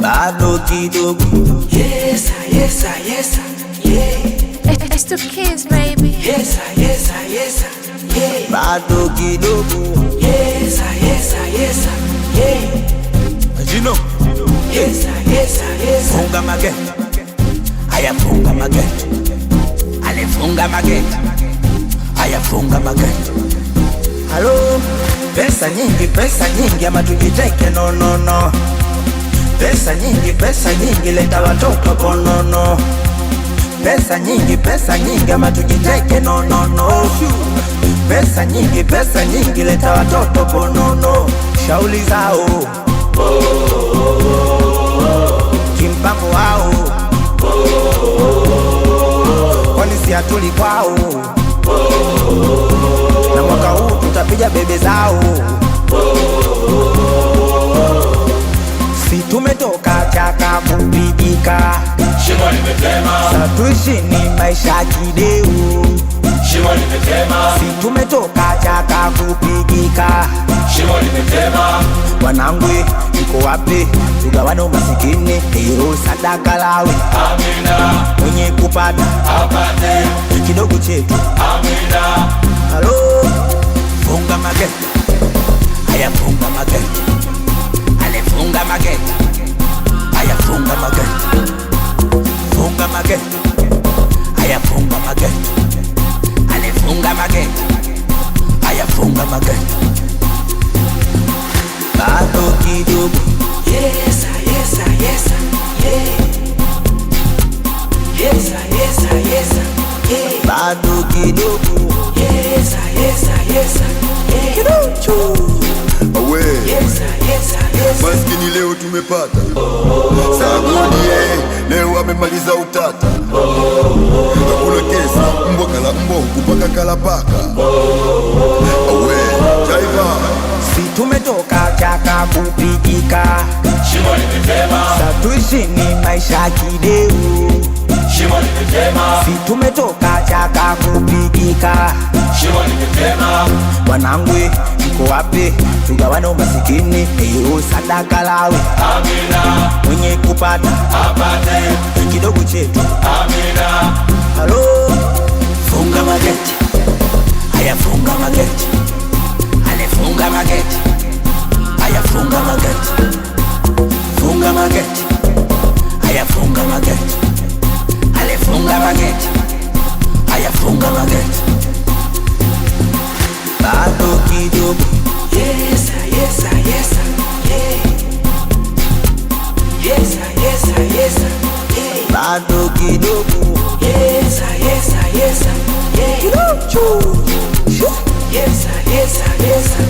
bado kidogo. Yes, yes, yes, yeah. It's the kids, baby. Yes, yes, yes, yeah. Bado kidogo. Yes, yes, yes, yeah. You know. Yes, yes, yes. Funga mageti. Aya funga mageti. Alifunga mageti. Aya funga mageti. Hello. Pesa nyingi ama tujiteke no no no. Pesa nyingi leta watoto bonono. Pesa nyingi ama tujiteke no no no. Pesa nyingi leta watoto bonono. Shauli zao kimpango wao kwani si atuli kwao. Na mwaka huu tutapiga bebe zao. Si tumetoka chaka kupigika, shimo limetema. Satuishi ni maisha kideu. Shimo limetema. Si tumetoka chaka kupigika, shimo limetema. Wanangu iko wapi? Tugawane umasikini, hilo sadaka lawe. Amina. Mwenye kupata apate kidogo chetu. Amina. Halo, funga mageti. Aya funga mageti. Alifunga mageti. Aya funga mageti. Funga mageti. Aya funga mageti. Alifunga mageti. Aya funga mageti. Bado kidogo. Yes, yes, yes, yeah. Yes, yes, yes, yeah. Bado kidogo. Yes, yes, yes, yeah. Kidogo. Awe, Yes, yes, yes. maskini leo tumepata Sagunie, leo amemaliza utata. Hakuna kesi, mbwa kala mbwa kupaka kala paka. Awe, jaiva. Si tumetoka chaka kupigika, Shimo limetema. Satuishi ni maisha kideu. Shimo limetema. Si tumetoka chaka kupigika, Shimo limetema. wanangu iko wapi? Tugawane umasikini, hiyo sadaka lawe. Amina. Mwenye kupata apate kidogo chetu. Amina. Halo, funga mageti. Aya funga mageti. Alifunga mageti. Aya funga mageti. Funga mageti. Aya funga mageti. Alifunga mageti. Aya funga mageti. Bado kidogo. Yes, yes, yes, yeah. Yes, yes, yes, yeah. Bado kidogo. Yes, yes, yes, yeah. Kidogo. Yes, yes, yes,